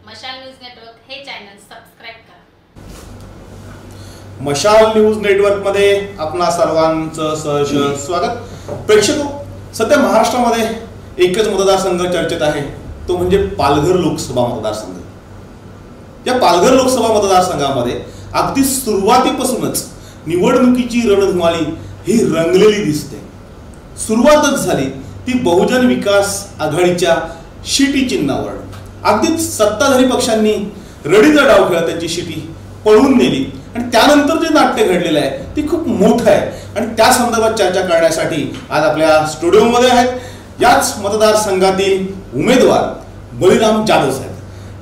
मशाल news network हे channel subscribe करा. मशाल न्यूज नेटवर्क मध्ये आपणा सर्वांचं सहर्ष स्वागत. प्रेक्षको, सध्या महाराष्ट्रामध्ये एकच मतदारसंघ चर्चेत आहे, तो म्हणजे पालघर लोकसभा मतदारसंघ. या पालघर लोकसभा मतदारसंघामध्ये अगदी सुरुवातीपासूनच निवडणुकीची रणधुमाळी ही रंगलेली दिसते. सुरुवातच झाली ती बहुजन विकास आघाडीच्या शिटी चिन्हावर. अगदीच सत्ताधारी पक्षांनी रडीचा डाव खेळत त्यांची शिटी पळवून नेली आणि त्यानंतर जे नाट्य घडलेलं आहे ते खूप मोठं आहे आणि त्या संदर्भात चर्चा करण्यासाठी आज आपल्या स्टुडिओमध्ये आहेत याच मतदारसंघातील उमेदवार बलिराम जाधव साहेब.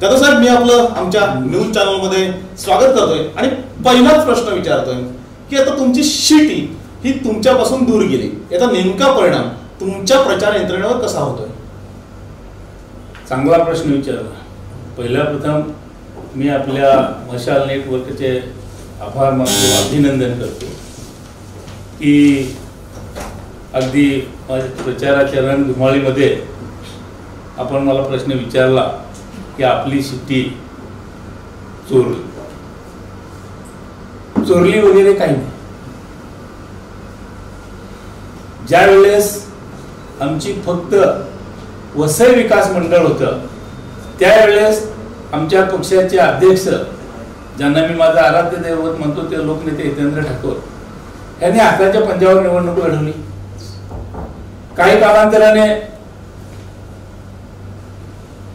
जाधव साहेब, मी आपलं आमच्या न्यूज चॅनलमध्ये स्वागत करतोय आणि पहिलाच प्रश्न विचारतोय की आता तुमची शिटी ही तुमच्यापासून दूर गेली, याचा नेमका परिणाम तुमच्या प्रचार यंत्रणेवर कसा होतोय? चांगला प्रश्न विचारला. पहिला प्रथम मी आपल्या मशाल नेटवर्कचे आभार मानतो, अभिनंदन करतो की अगदी प्रचाराच्या रणधुमाळीमध्ये आपण मला प्रश्न विचारला की आपली शिट्टी चोरली वगैरे काही नाही. ज्या वेळेस आमची फक्त वसई विकास मंडळ होतं त्यावेळेस आमच्या पक्षाचे अध्यक्ष, ज्यांना मी माझा आराध्य दैवत म्हणतो, ते लोकनेते हितेंद्र ठाकूर यांनी हाताच्या पंजावर निवडणूक लढवली. काही कालांतराने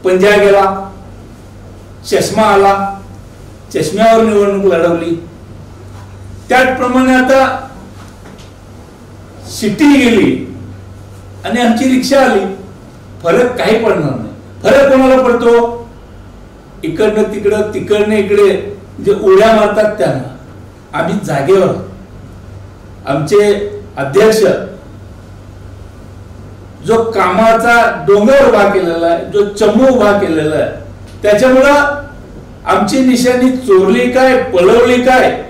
पंजा गेला, चष्मा आला, चष्म्यावर निवडणूक लढवली. त्याचप्रमाणे आता शिट्टी गेली आणि आमची रिक्षा आली. फरक काही पडणार नाही. फरक कोणाला पडतो? इकडनं तिकडं, तिकडनं इकडे जे उड्या मारतात त्यांना. आम्ही जागेवर, आमचे अध्यक्ष जो कामाचा डोंगर उभा केलेला आहे, जो चमू उभा केलेला आहे, त्याच्यामुळं आमची निशाणी चोरली काय पळवली काय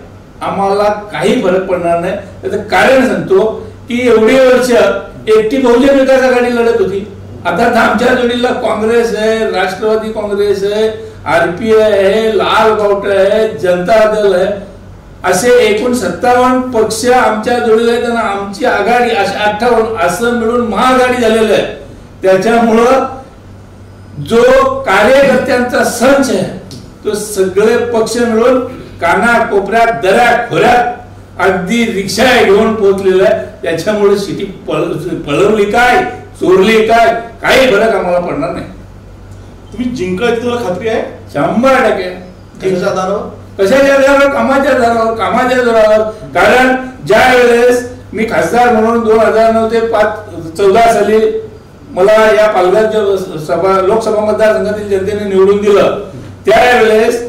आम्हाला काही फरक पडणार नाही. त्याचं कारण सांगतो की एवढी वर्ष एकटी बहुजन विकास आघाडी लढत होती. आता आमच्या जोडीला काँग्रेस आहे, राष्ट्रवादी काँग्रेस आहे, आरपीआय आहे, लाल बावट आहे, जनता दल आहे, असे एकूण 57 पक्ष आमच्या जोडीला आहेत. आमची आघाडी 58 असं मिळून महाआघाडी झालेलं आहे. त्याच्यामुळं जो कार्यकर्त्यांचा संच आहे तो सगळे पक्ष मिळून काना कोपऱ्यात, दऱ्या खोऱ्यात अगदी रिक्षा घेऊन पोहोचलेला आहे. त्याच्यामुळे शिटी पळवली काय चोरली काय काही फरक आम्हाला पडणार नाही. तुम्ही जिंकायची तुला खात्री आहे? 100%. कशाच्या आधारावर? कशाच्या आधारावर? कामाच्या आधारावर. कामाच्या जोरावर. कारण ज्या वेळेस मी खासदार म्हणून 2009 ते 14 साली मला या पालघर लोकसभा मतदारसंघातील जनतेने निवडून दिलं, त्यावेळेस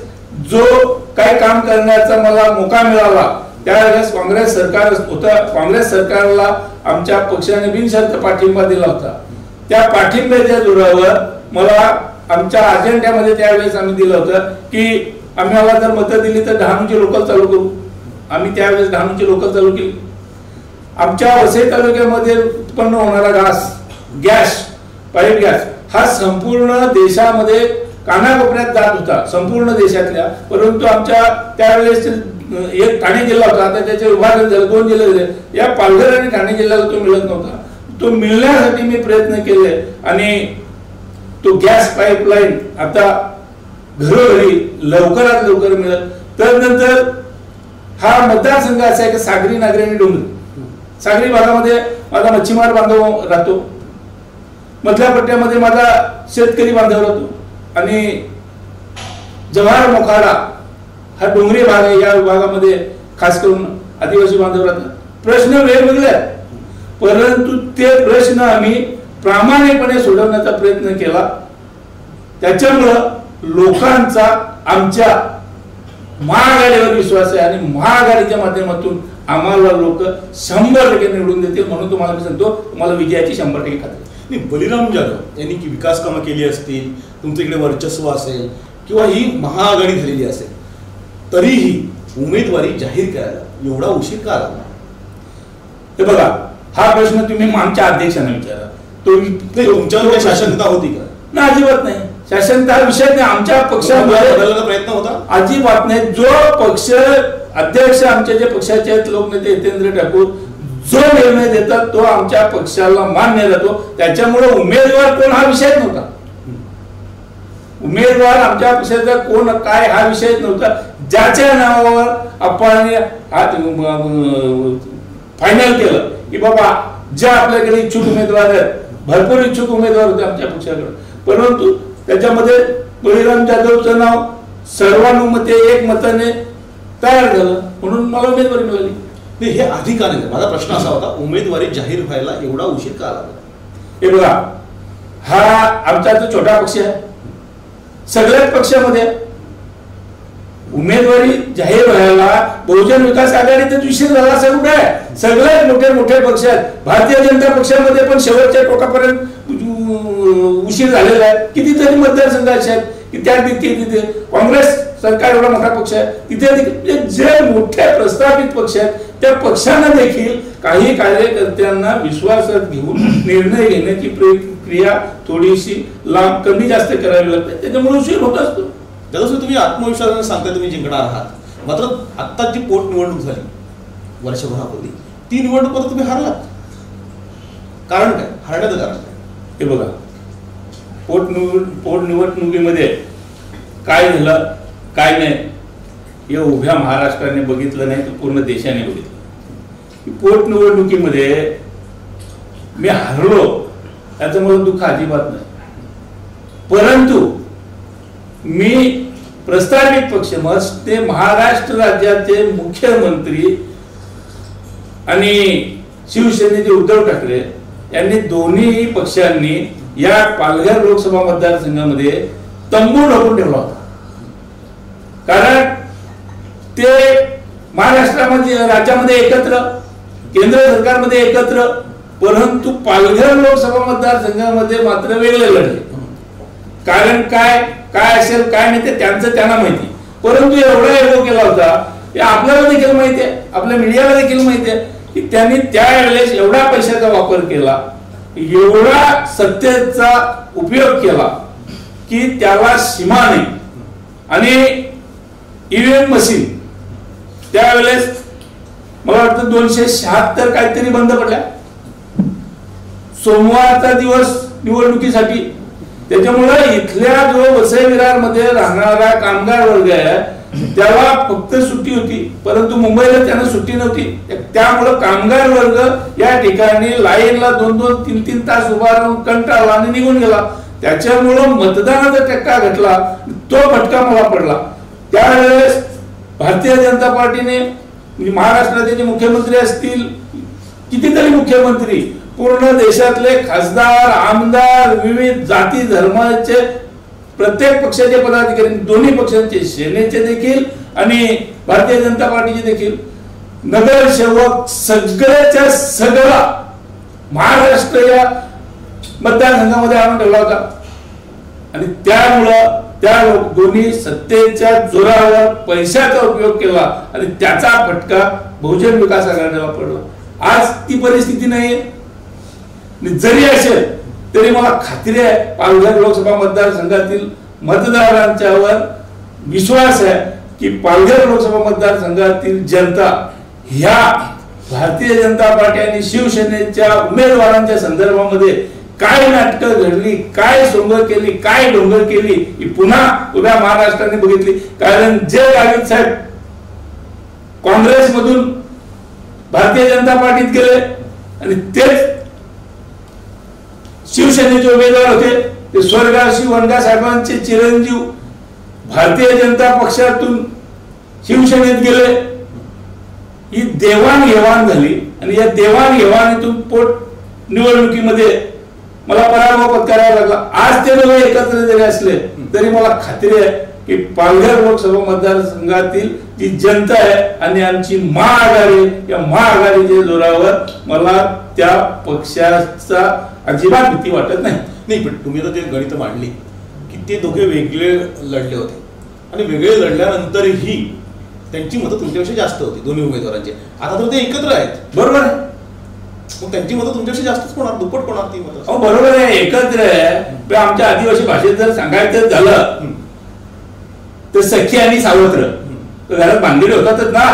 जो काही काम करण्याचा मला मौका मिळाला त्यावेळेस काँग्रेस सरकार होतं. काँग्रेस सरकारला आमच्या पक्षाने बिनशर्त पाठिंबा दिला होता. त्या पाठिंब्याच्या जोरावर मला आमच्या अजेंड्यामध्ये त्यावेळेस आम्ही दिलं होतं की आम्हाला जर मतं दिली तर डहाणूची लोकल चालू करू. आम्ही त्यावेळेस डहाणूची लोकल चालू केली. आमच्या वसई तालुक्यामध्ये उत्पन्न होणारा गॅस पाईप गॅस हा संपूर्ण देशामध्ये कानाकोपऱ्यात जात होता, संपूर्ण देशातल्या. परंतु आमच्या त्यावेळेस एक ठाणे जिल्हा होता, आता त्याचे विभाजन झाले, 2 जिल्हे झाले. या पालघर आणि ठाणे जिल्ह्याला तो मिळत नव्हता. तो मिळण्यासाठी मी प्रयत्न केले आणि तो गॅस पाईपलाईन आता घरोघरी लवकरात लवकर मिळत. त्यानंतर हा मतदारसंघ असा आहे की सागरी, नागरी आणि डोंगरी. सागरी भागामध्ये माझा मच्छीमार बांधव राहतो, मधल्या पट्ट्यामध्ये माझा शेतकरी बांधव राहतो आणि जव्हार मोखाडा हा डोंगरी भाग आहे. या विभागामध्ये खास करून आदिवासी बांधव राहतात. प्रश्न वेगवेगळे आहेत, परंतु ते प्रश्न आम्ही प्रामाणिकपणे सोडवण्याचा प्रयत्न केला. त्याच्यामुळं लोकांचा आमच्या महाआघाडीवर विश्वास आहे आणि महाआघाडीच्या माध्यमातून आम्हाला लोक 100% निवडून देतील. म्हणून तुम्हाला मी सांगतो, तुम्हाला विजयाची 100% खात्री. बलिराम जाधव यांनी विकास कामं केली असतील, तुमच्या इकडे वर्चस्व असेल किंवा ही महाआघाडी झालेली असेल, तरीही उमेदवारी जाहीर करायला एवढा उशीर का लागला? हे बघा, हा प्रश्न तुम्ही आमच्या अध्यक्षांना विचारा. तो तुमच्यावर शासनता होती का? ना, अजिबात नाही. शासन हा विषय नाही. आमच्या पक्षामध्ये बदलण्याचा प्रयत्न होता अजिबात नाही. जो पक्ष अध्यक्ष आमचे जे पक्षाचे आहेत लोकनेते हितेंद्र ठाकूर जो निर्णय देतात तो आमच्या पक्षाला मान्य जातो. त्याच्यामुळे उमेदवार कोण हा विषय नव्हता. उमेदवार आमच्या पक्षाचा कोण काय हा विषय नव्हता. ज्याच्या नावावर आपण फायनल केलं की बाबा ज्या आपल्याकडे इच्छुक उमेदवार आहेत, भरपूर इच्छुक उमेदवार होते आमच्या पक्षाकडे, परंतु त्याच्यामध्ये बळीराम जाधवचं नाव सर्वानुमते एक मताने तयार झालं म्हणून मला उमेदवारी मिळाली. नाही, हे अधिकार आहे. माझा प्रश्न असा होता, उमेदवारी जाहीर व्हायला एवढा उशीर का लागला? हे बघा, हा आमचा तो छोटा पक्ष आहे. सगळ्याच पक्षामध्ये उमेदवारी जाहीर व्हायला बहुजन विकास आघाडीतच उशीर झाला असं कुठे आहे? सगळ्यात मोठे मोठे पक्ष आहेत. भारतीय जनता पक्षामध्ये पण शेवटच्या टोकापर्यंत उशीर झालेला आहे. कितीतरी मतदारसंघ असे आहेत की त्या तिथे काँग्रेस सरकार एवढा मोठा पक्ष आहे, तिथे जे मोठे प्रस्थापित पक्ष आहेत त्या पक्षांना देखील काही कार्यकर्त्यांना विश्वासात घेऊन निर्णय घेण्याची प्रक्रिया थोडीशी लांब कमी जास्त करावी लागते. त्याच्यामुळे उशीर होत असतो. जसं तुम्ही आत्मविश्वासाने सांगताय तुम्ही जिंकणार आहात, मात्र आत्ताच जी पोटनिवडणूक झाली वर्षभरापूर्वी, ती निवडणूक तुम्ही हारलात. कारण काय? हारण्याचं कारण काय? हे बघा, पोटनिवडणुकीमध्ये काय झालं काय नाही हे उभ्या महाराष्ट्राने बघितलं नाही तर पूर्ण देशाने बघितलं. पोटनिवडणुकीमध्ये मी हारलो त्याचं मला दुःख अजिबात नाही, परंतु मी प्रस्तावित पक्ष मग ते महाराष्ट्र राज्याचे मुख्यमंत्री आणि शिवसेनेचे उद्धव ठाकरे यांनी दोन्ही पक्षांनी या पालघर लोकसभा मतदारसंघामध्ये तंबू ढकलून ठेवला होता. कारण ते महाराष्ट्रामध्ये राज्यामध्ये एकत्र, केंद्र सरकारमध्ये एकत्र, परंतु पालघर लोकसभा मतदारसंघामध्ये मात्र वेगळे लढले. कारण काय काय असेल काय नाही ते त्यांचं त्यांना माहिती, परंतु एवढा एगो केला होता हे आपल्याला देखील माहिती आहे, आपल्या मीडियाला देखील माहिती आहे की त्यांनी त्यावेळेस एवढा पैशाचा वापर केला, एवढा सत्तेचा उपयोग केला की त्याला सीमा नाही. आणि ईव्हीएम मशीन त्यावेळेस मला वाटतं 276 काहीतरी बंद पडल्या सोमवारचा दिवस निवडणुकीसाठी. त्याच्यामुळे इथल्या जो वसई विरार मध्ये राहणारा कामगार वर्ग आहे त्याला फक्त सुट्टी होती, परंतु मुंबईला त्यांना सुट्टी नव्हती. त्यामुळे कामगार वर्ग या ठिकाणी लाईनला 2-2-3-3 तास उभा राहून कंटाळला आणि निघून गेला. त्याच्यामुळे मतदानाचा टक्का घटला, तो फटका मला पडला. त्यावेळेस भारतीय जनता पार्टीने महाराष्ट्राचे जे मुख्यमंत्री असतील, कितीतरी मुख्यमंत्री, पूर्ण देशातले खासदार आमदार, विविध जाती धर्माचे प्रत्येक पक्षाचे पदाधिकारी, दोन्ही पक्षांचे, सेनेचे देखील आणि भारतीय जनता पार्टीचे देखील, नगरसेवक सगळ्याच्या सगळा महाराष्ट्र या मतदारसंघामध्ये आणून ठेवला होता. आणि त्यामुळं त्या दोन्ही सत्तेच्या जोरावर पैशाचा उपयोग केला आणि त्याचा फटका बहुजन विकास आघाडीला पडला. आज ती परिस्थिती नाहीये. जरी असेल तरी मला खात्री आहे पालघर लोकसभा मतदारसंघातील मतदारांच्यावर विश्वास आहे की पालघर लोकसभा मतदारसंघातील जनता ह्या भारतीय जनता पार्टी आणि शिवसेनेच्या उमेदवारांच्या संदर्भामध्ये काय नाटकं घडली, काय सोंगर केली, काय डोंगर केली ही पुन्हा उभ्या महाराष्ट्राने बघितली. कारण जे गावित साहेब काँग्रेसमधून भारतीय जनता पार्टीत गेले आणि तेच शिवसेनेचे उमेदवार होते, ते स्वर्गवासी वनगा साहेबांचे चिरंजीव भारतीय जनता पक्षातून शिवसेनेत गेले. ही देवाणघेवाण झाली आणि या देवाणघेवाणीतून पोट निवडणुकीमध्ये मला पराभव पत्करावा लागला. आज ते दोघे एकत्र जरी असले तरी मला खात्री आहे की पालघर लोकसभा मतदारसंघातील जी जनता आहे आणि आमची महाआघाडी, या महाआघाडीच्या जोरावर मला त्या पक्षाचा अजिबात भीती वाटत नाही. नाही, पण तुम्ही आता ते गणित मांडली की ते दोघे वेगळे लढले होते आणि वेगळे लढल्यानंतरही त्यांची मतं तुमच्यापेक्षा जास्त होती दोन्ही उमेदवारांची. आता तर ते एकत्र आहेत. बरोबर आहे. मग त्यांची मतं तुमच्याशी जास्तच होणार, दुप्पट होणार ती मतं. हो बरोबर आहे, एकत्र आहे. पण आमच्या आदिवासी भाषेत जर सांगायचं झालं तर सखी आणि सावत्र घरात भांडील होतातच ना,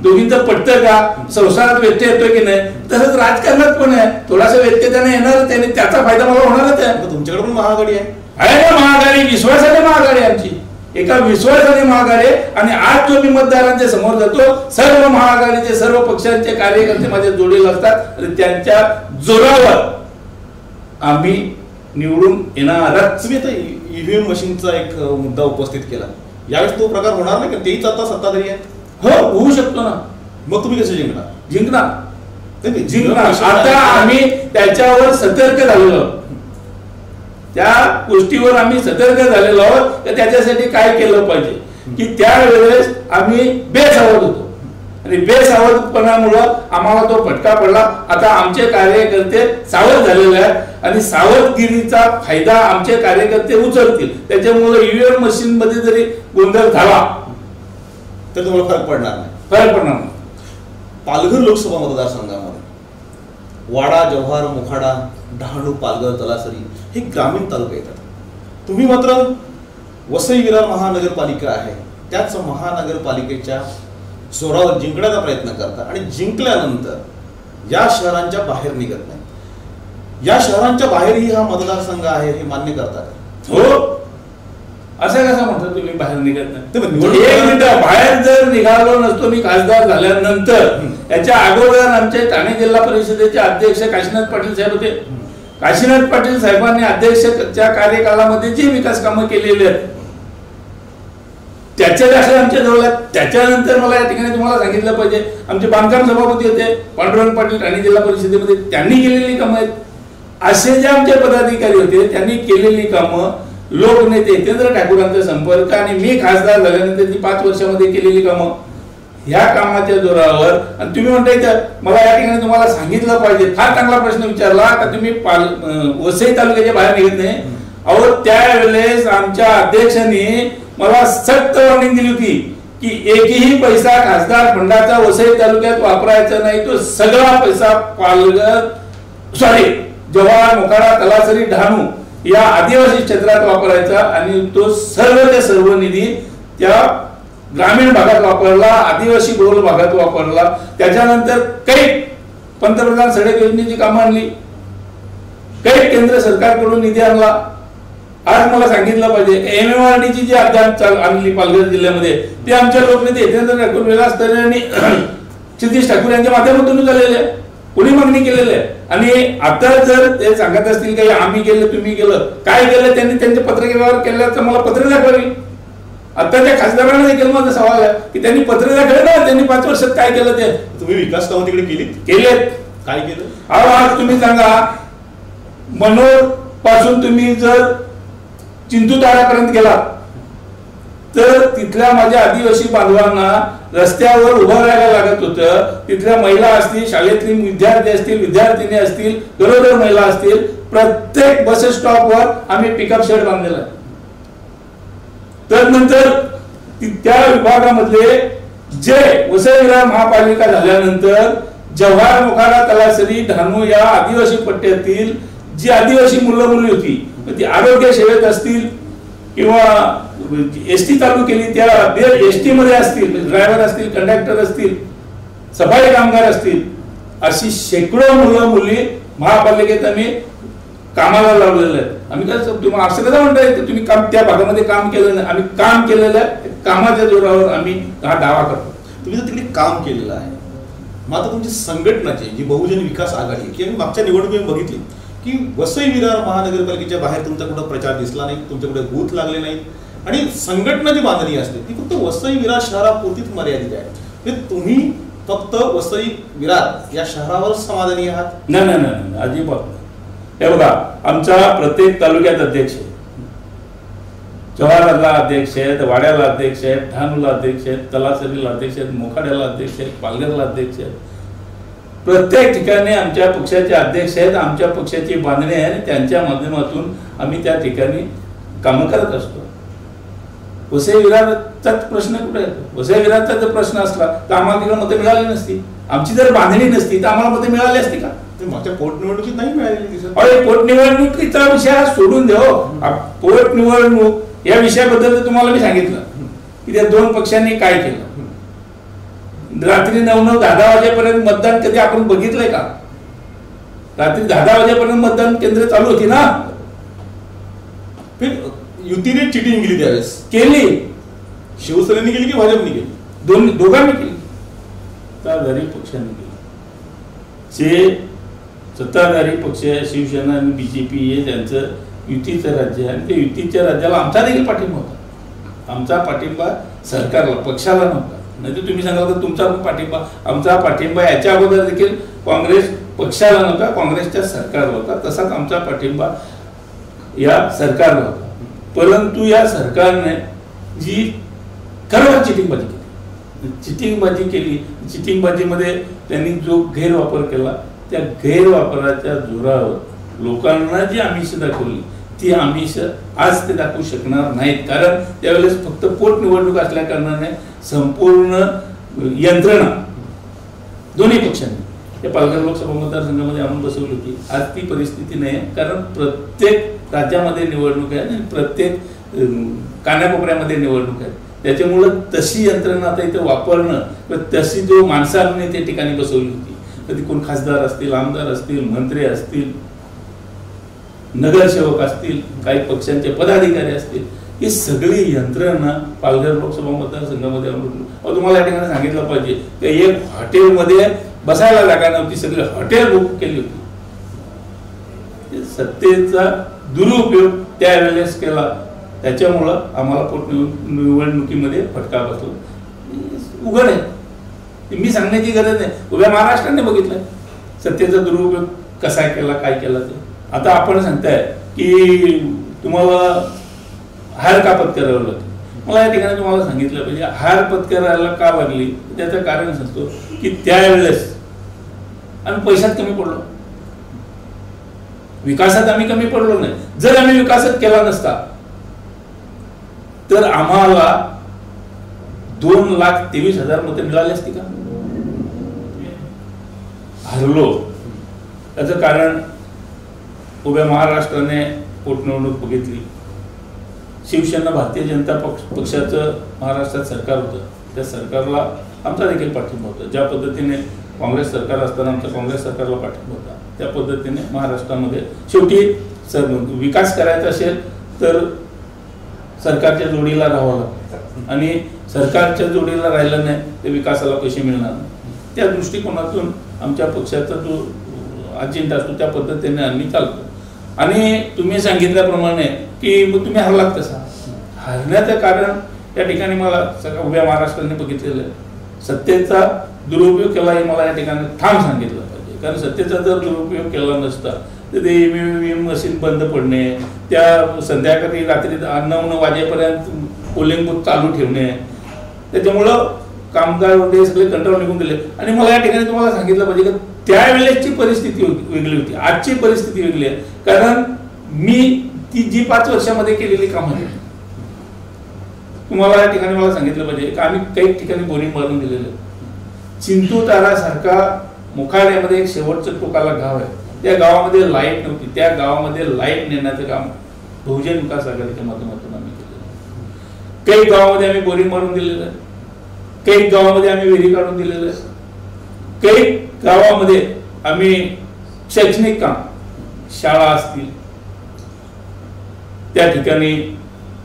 दोघींचं पटतं का, संसारात व्यत्यय येतोय की नाही. तसंच राजकारणात पण आहे, थोडासा व्यत्यय त्याने येणार, त्याने त्याचा फायदा मला होणारच आहे. तुमच्याकडे पण महाआघाडी आहे ना, महाआघाडी विश्वासाने महाआघाडी आमची, एका विश्वासाने महाआघाडी. आणि आज जो मी मतदारांच्या समोर जातो, सर्व महाआघाडीचे सर्व पक्षांचे कार्यकर्ते माझ्या जोडीला असतात आणि त्यांच्या जोरावर आम्ही निवडून येणारच. तुम्ही आता ईव्हीएम मशीनचा एक मुद्दा उपस्थित केला, यावेळेस तो प्रकार होणार नाही का? तेच आता सत्ताधारी आहे. हो, होऊ शकतो ना. मग तुम्ही कसे जिंकणार? जिंकणार. आता आम्ही त्याच्यावर सतर्क झालेलो आहोत, त्या गोष्टीवर आम्ही सतर्क झालेलो आहोत. तर त्याच्यासाठी काय केलं पाहिजे की त्यावेळेस आम्ही बेसावध होतो आणि बेसावधपणामुळं आम्हाला तो फटका पडला. आता आमचे कार्यकर्ते सावध झालेले आहेत आणि सावधगिरीचा फायदा आमचे कार्यकर्ते उचलतील. त्याच्यामुळे ईव्हीएम मशीन मध्ये जरी गोंधळ झाला तर तुम्हाला फरक पडणार नाही. फरक पडणार नाही. पालघर लोकसभा मतदारसंघामध्ये वाडा, जव्हार, मोखाडा, डहाणू, पालघर, तलासरी हे ग्रामीण तालुके येतात. तुम्ही मात्र वसई विरार महानगरपालिका आहे, त्याच महानगरपालिकेच्या जोरावर जिंकण्याचा प्रयत्न करता आणि जिंकल्यानंतर या शहरांच्या बाहेर निघत नाही. या शहरांच्या बाहेरही हा मतदारसंघ आहे हे मान्य करतात. हो, असं कसं म्हणतो तुम्ही बाहेर निघत नाही? एक मिनिट, बाहेर जर निघालो नसतो मी खासदार झाल्यानंतर, याच्या अगोदर आमचे ठाणे जिल्हा परिषदेचे अध्यक्ष काशीनाथ पाटील साहेब होते. काशीनाथ पाटील साहेबांनी अध्यक्षच्या कार्यकालामध्ये जी विकास कामं केलेली आहेत त्याच्या दाखले आमच्या जवळ आहेत. त्याच्यानंतर मला या ठिकाणी तुम्हाला सांगितलं पाहिजे, आमचे बांधकाम सभापती होते पांडुरंग पाटील ठाणे जिल्हा परिषदेमध्ये, त्यांनी केलेली कामं आहेत. असे जे आमचे पदाधिकारी होते त्यांनी केलेली कामं, लोकनेते हितेंद्र ठाकूरांचा संपर्क आणि मी खासदार झाल्यानंतर ती 5 वर्षामध्ये केलेली कामं, ह्या कामाच्या जोरावर. आणि तुम्ही म्हणताय मला या ठिकाणी तुम्हाला सांगितलं पाहिजे, फार चांगला प्रश्न विचारला का तुम्ही वसई तालुक्याच्या बाहेर निघत नाही. अहो, त्यावेळेस आमच्या अध्यक्षांनी मला सक्त वॉर्निंग दिली होती की एकही पैसा खासदार फंडाचा वसई तालुक्यात वापरायचा नाही, तो सगळा पैसा पालघर, जव्हार, मोखाडा, तलासरी, डहाणू या आदिवासी क्षेत्रात वापरायचा आणि तो सर्व निधी त्या ग्रामीण भागात वापरला, आदिवासी बहुल भागात वापरला. त्याच्यानंतर काही पंतप्रधान सडक योजनेची कामं आणली, काही केंद्र सरकारकडून निधी आणला. आज मला सांगितलं पाहिजे MMRDची जी अभियान आणली पालघर जिल्ह्यामध्ये, ते आमच्या लोकनेते हितेंद्र ठाकूर, विलास तरे आणि क्षितिज ठाकूर यांच्या माध्यमातून झालेले आहे, कोणी मागणी केलेली आहे. आणि आता जर ते सांगत असतील काही आम्ही केलं तुम्ही केलं, काय केलं त्यांनी, त्यांचे पत्रक व्यवहार केल्याचं मला पत्र दाखवावी. आता त्या खासदारांना देखील माझा सवाल आहे की त्यांनी पत्र दाखवलं ना, त्यांनी 5 वर्षात काय केलं ते. तुम्ही विकास कामं तिकडे केलेत. काय केलं? आज तुम्ही सांगा, मनोर पासून तुम्ही जर चिंतूतारापर्यंत गेला तर तिथल्या माझ्या आदिवासी बांधवांना रस्त्यावर उभं राहायला लागत होतं. तिथल्या महिला असतील, शाळेतली विद्यार्थी असतील, विद्यार्थिनी असतील, गरोदर महिला असतील, प्रत्येक बस स्टॉपवर आम्ही पिकअप शेड बांधलेला आहे. तर नंतर त्या विभागामधले जे वसई विरार महापालिका झाल्यानंतर जव्हार, मोखाडा, तलासरी, डहाणू या आदिवासी पट्ट्यातील जी आदिवासी मुलं मुली होती, ती आरोग्य सेवेत असतील किंवा एसटी चालू केली, त्या एसटी मध्ये असतील, ड्रायव्हर असतील, कंडक्टर असतील, सफाई कामगार असतील, अशी शेकडो मुलं मुली महापालिकेत आम्ही कामाला लावलेलं आहे. आम्ही काय तुम्हाला असं कसं म्हणताय तुम्ही काम त्या भागामध्ये काम केलं नाही, आम्ही काम केलेलं आहे, कामाच्या जोरावर आम्ही हा दावा करतो. तुम्ही जर तिकडे काम केलेलं आहे, मात्र तुमची संघटनाची जी बहुजन विकास आघाडी की आम्ही मागच्या निवडणुकीत बघितली की वसई विरार महानगरपालिकेच्या बाहेर तुमचा कुठं प्रचार दिसला नाही, तुमच्या कुठे बूथ लागले नाहीत आणि संघटना जी बांधणी असते ती फक्त वसई विरार शहरापुरतीच मर्यादित आहे. तुम्ही फक्त वसई विरार या शहरावर समाधानी आहात? नाही, अजिबात नाही. हे बघा, आमचा प्रत्येक तालुक्यात अध्यक्ष आहे, जव्हारला अध्यक्ष आहेत, वाड्याला अध्यक्ष आहेत, डहाणूला अध्यक्ष आहेत, तलासरीला अध्यक्ष आहेत, मोखाड्याला अध्यक्ष आहेत, पालघरला अध्यक्ष आहेत. प्रत्येक ठिकाणी आमच्या पक्षाचे अध्यक्ष आहेत, आमच्या पक्षाची बांधणी आहे आणि त्यांच्या माध्यमातून आम्ही त्या ठिकाणी कामं करत असतो. वसई विरार त्यात प्रश्न कुठे आहे? वसई विरारचा जर प्रश्न असला तर आम्हाला तिकडे मतं मिळाली नसती. आमची जर बांधणी नसती तर आम्हाला मतं मिळाली असती का? मागच्या पोटनिवडणुकीत नाही मिळालेली सर. अरे पोटनिवडणुकीचा विषय सोडून देऊ. पोटनिवडणूक या विषयाबद्दल तुम्हाला मी सांगितलं की त्या दोन पक्षांनी काय केलं. रात्री 9-9, 10-10 वाजेपर्यंत मतदान कधी आपण बघितलंय का? रात्री 10-10 वाजेपर्यंत मतदान केंद्र चालू होती ना. युतीने चिटिंग केली त्यावेळेस. केली. शिवसेनेने केली की भाजपने केली? दोघांनी केली. सत्ताधारी पक्षांनी केली. जे सत्ताधारी पक्ष शिवसेना आणि बीजेपी हे त्यांचं युतीचं राज्य आहे आणि त्या युतीच्या राज्याला आमचा देखील पाठिंबा होता. आमचा पाठिंबा सरकारला, पक्षाला नव्हता. नाही तर तुम्ही सांगाल तर तुमचा पाठिंबा, आमचा पाठिंबा याच्या अगोदर देखील काँग्रेस पक्षाला नव्हता, काँग्रेसच्या सरकारला होता. तसाच आमचा पाठिंबा या सरकारला होता. परंतु या सरकारने जी खरोखर चिटिंगबाजी केली, चिटिंगबाजीमध्ये त्यांनी जो गैरवापर केला, त्या गैरवापराच्या जोरावर लोकांना जी आमिष दाखवली ती आमिष आज ते दाखवू शकणार नाहीत. कारण त्यावेळेस फक्त पोटनिवडणूक असल्या कारणाने संपूर्ण यंत्रणा दोन्ही पक्षांनी त्या पालघर लोकसभा मतदारसंघामध्ये आणून बसवली होती. आज ती परिस्थिती नाही आहे. कारण प्रत्येक राज्यामध्ये निवडणूक आहे आणि प्रत्येक कानाकोपऱ्यामध्ये निवडणूक आहे. त्याच्यामुळं तशी यंत्रणा आता इथे वापरणं, तशी जो माणसांनी त्या ठिकाणी बसवली होती, कधी कोण खासदार असतील, आमदार असतील, मंत्री असतील, नगरसेवक असतील, काही पक्षांचे पदाधिकारी असतील, ही सगळी यंत्रणा पालघर लोकसभा मतदारसंघामध्ये तुम्हाला या ठिकाणी सांगितलं पाहिजे की एक हॉटेलमध्ये बसायला जागा नव्हती, सगळी हॉटेल बुक केली होती. सत्तेचा दुरुपयोग त्यावेळेस केला, त्याच्यामुळं आम्हाला पोटनिवडणुकीमध्ये फटका बसला. उघड आहे, मी सांगण्याची गरज नाही. उभ्या महाराष्ट्राने बघितलंय सत्तेचा दुरुपयोग कसा केला, काय केला ते. आता आपण सांगताय की तुम्हाला हार का पत्करावं लागतं. मला या ठिकाणी तुम्हाला सांगितलं पाहिजे हार पत्करायला का लागली, त्याचं कारण सांगतो की त्यावेळेस आम्ही पैशात कमी पडलो, विकासात आम्ही कमी पडलो नाही. जर आम्ही विकासात केला नसता तर आम्हाला 2,23,000 मतं मिळाली असती का? हरलो. त्याचं कारण उभ्या महाराष्ट्राने पोटनिवडणूक बघितली. शिवसेना भारतीय जनता पक्षाचं महाराष्ट्रात सरकार होतं, त्या सरकारला आमचा देखील पाठिंबा होता. ज्या पद्धतीने काँग्रेस सरकार असताना आमच्या काँग्रेस सरकारला पाठिंबा होता, त्या पद्धतीने महाराष्ट्रामध्ये शेवटी विकास करायचा असेल तर सरकारच्या जोडीला राहावं लागतं आणि सरकारच्या जोडीला राहिलं नाही तर विकासाला पैसे मिळणार नाही. त्या दृष्टिकोनातून आमच्या पक्षाचा जो अजेंडा असतो त्या पद्धतीने आम्ही चालतो. आणि तुम्ही सांगितल्याप्रमाणे की मग तुम्ही हरलात कसा? हरण्याचं कारण या ठिकाणी मला सगळ्या उभ्या महाराष्ट्राने बघितलेलं आहे. सत्तेचा दुरुपयोग केला हे मला या ठिकाणी ठाम सांगितलं पाहिजे. कारण सत्तेचा जर दुरुपयोग केला नसता तर ते EVM मशीन बंद पडणे, त्या संध्याकाळी रात्री 9 वाजेपर्यंत पोलिंग बूथ चालू ठेवणे, त्याच्यामुळं कामगार वगैरे सगळे कंट्रोल निघून गेले. आणि मला या ठिकाणी तुम्हाला सांगितलं पाहिजे की त्यावेळेसची परिस्थिती वेगळी होती, आजची परिस्थिती वेगळी आहे. कारण मी ती जी 5 वर्षामध्ये केलेली कामं आहेत तुम्हाला या ठिकाणी मला सांगितलं पाहिजे की आम्ही काही ठिकाणी बोरिंग मारून दिलेलं. चिंतूतारासारखा मोखाड्यामध्ये एक शेवटचं टोकाला गाव आहे, त्या गावामध्ये लाईट नव्हती. त्या गावामध्ये लाईट नेण्याचं काम बहुजन विकास आघाडीच्या माध्यमातून आम्ही केलेलं. काही गावामध्ये आम्ही बोरिंग मारून दिलेलं आहे, काही गावामध्ये आम्ही विहिरी काढून दिलेलं आहे, काही गावामध्ये आम्ही शैक्षणिक काम, शाळा असतील त्या ठिकाणी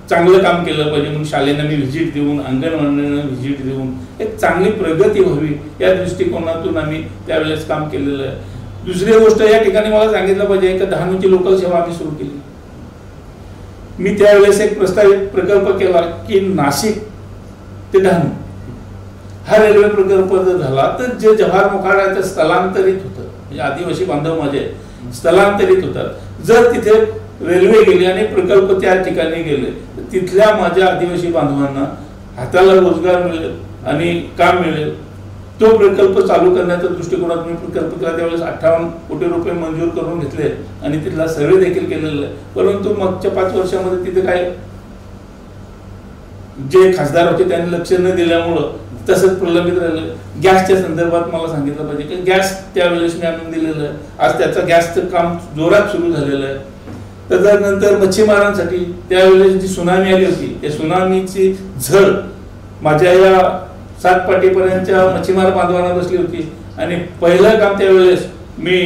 चांगलं काम केलं पाहिजे म्हणून शाळेनं मी व्हिजिट देऊन, अंगणवाडीनं व्हिजिट देऊन एक चांगली प्रगती व्हावी या दृष्टिकोनातून आम्ही त्यावेळेस काम केलेलं आहे. दुसरी गोष्ट या ठिकाणी मला सांगितलं पाहिजे की डहाणूची लोकल सेवा आम्ही सुरू केली. मी त्यावेळेस एक प्रस्तावित प्रकल्प केला की नाशिक ते डहाणू हा रेल्वे प्रकल्प जर झाला तर जे जव्हार मोखाड्याचं स्थलांतरित होतं, म्हणजे आदिवासी बांधव माझे स्थलांतरित होतात, जर तिथे रेल्वे गेली आणि प्रकल्प त्या ठिकाणी गेले तर तिथल्या माझ्या आदिवासी बांधवांना हाताला रोजगार मिळेल आणि काम मिळेल. तो प्रकल्प चालू करण्याच्या दृष्टिकोनातून मी प्रकल्प केला. त्यावेळेस 58 कोटी रुपये मंजूर करून घेतले आणि तिथला सर्वे देखील केलेला आहे. परंतु मागच्या 5 वर्षामध्ये तिथे काय जे खासदार होते त्यांनी लक्ष न दिल्यामुळं तसंच प्रलंबित राहिलं. गॅसच्या संदर्भात मला सांगितलं पाहिजे की गॅस त्यावेळेस मी आणून दिलेलं आहे. आज त्याचं गॅसचं काम जोरात सुरू झालेलं आहे. त्याच्यानंतर मच्छीमारांसाठी त्यावेळेस जी सुनामी आली होती त्या सुनामीची झळ माझ्या या 7 पाटीपर्यंतच्या मच्छीमार बांधवांना बसली होती. आणि पहिलं काम त्यावेळेस मी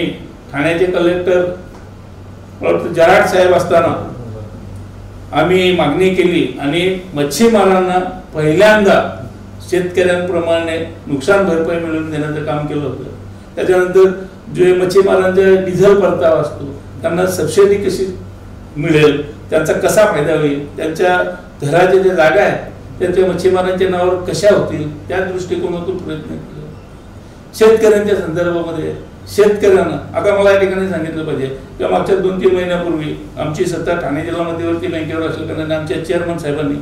ठाण्याचे कलेक्टर जराट साहेब असताना आम्ही मागणी केली आणि मच्छीमारांना पहिल्यांदा शेतकऱ्यांप्रमाणे नुकसान भरपाई मिळवून देण्याचं काम केलं होतं. त्याच्यानंतर जे मच्छीमारांचा डिझेल परतावा असतो त्यांना सबसिडी कशी मिळेल, त्यांचा कसा फायदा होईल, त्यांच्या घराच्या ज्या जागा आहेत त्यांच्या मच्छीमारांच्या नावावर कशा होतील त्या दृष्टिकोनातून प्रयत्न केले. शेतकऱ्यांच्या संदर्भामध्ये शेतकऱ्यांना आता मला या ठिकाणी सांगितलं पाहिजे किंवा मागच्या 2-3 महिन्यापूर्वी आमची सत्ता ठाणे जिल्हा मध्यवर्ती बँकेवर असल्या कारणाने आमच्या चेअरमन साहेबांनी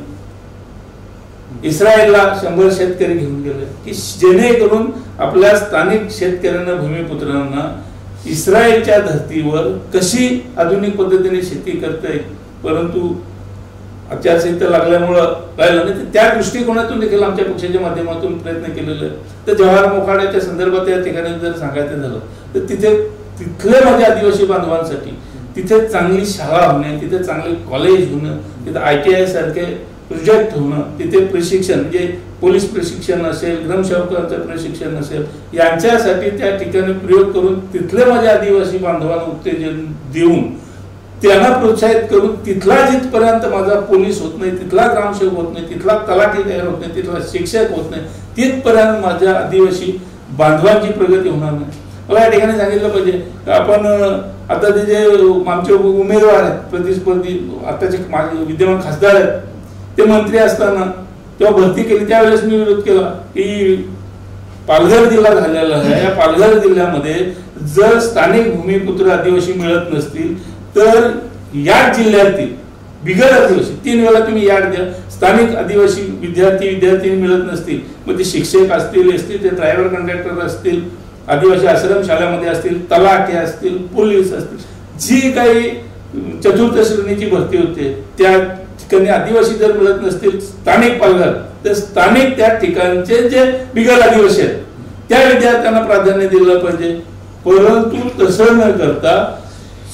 इस्रायलला 100 शेतकरी घेऊन गेले की जेणेकरून आपल्या स्थानिक शेतकऱ्यांना भूमिपुत्रांना इस्रायलच्या धर्तीवर कशी आधुनिक पद्धतीने शेती करता येईल. परंतु आचारसंहिता लागल्यामुळं राहिलं नाही. त्या दृष्टिकोनातून देखील आमच्या पक्षाच्या माध्यमातून प्रयत्न केलेला आहे. तर जवाहर मोखाड्याच्या संदर्भात या ठिकाणी जर सांगायचं झालं तर तिथले माझ्या आदिवासी बांधवांसाठी तिथे चांगली शाळा होणे, तिथे चांगले कॉलेज होणं, तिथे ITI सारखे प्रोजेक्ट होणं, तिथे प्रशिक्षण म्हणजे पोलीस प्रशिक्षण असेल, ग्रामसेवकांचं प्रशिक्षण असेल, यांच्यासाठी त्या ठिकाणी प्रयोग करून तिथले माझ्या आदिवासी बांधवांना उत्तेजन देऊन त्यांना प्रोत्साहित करून तिथला जिथपर्यंत माझा पोलीस होत नाही, तिथला ग्रामसेवक होत नाही, तिथला तलाठी तयार होत नाही, तिथला शिक्षक होत नाही, तिथपर्यंत माझ्या आदिवासी बांधवांची प्रगती होणार नाही. मला या ठिकाणी सांगितलं पाहिजे आपण आता ते जे आमचे उमेदवार आहेत प्रतिस्पर्धी आताचे विद्यमान खासदार आहेत ते मंत्री असताना तेव्हा भरती केली त्यावेळेस मी विरोध केला की पालघर जिल्हा झालेला आहे. या पालघर जिल्ह्यामध्ये जर स्थानिक भूमिपुत्र आदिवासी मिळत नसतील तर या जिल्ह्यातील बिगर आदिवासी 3 वेळा तुम्ही याड द्या, स्थानिक आदिवासी विद्यार्थी मिळत नसतील मग ते शिक्षक असतील ते ड्रायव्हर कंडक्टर असतील, आदिवासी आश्रम शाळेमध्ये असतील, तलाठी असतील, पोलीस असतील, जी काही चतुर्थ श्रेणीची भरती होते त्या ठिकाणी आदिवासी जर मिळत नसतील स्थानिक पालघर तर स्थानिक त्या ठिकाणचे जे बिगर आदिवासी आहेत त्या विद्यार्थ्यांना प्राधान्य दिलं पाहिजे. परंतु तसं न करता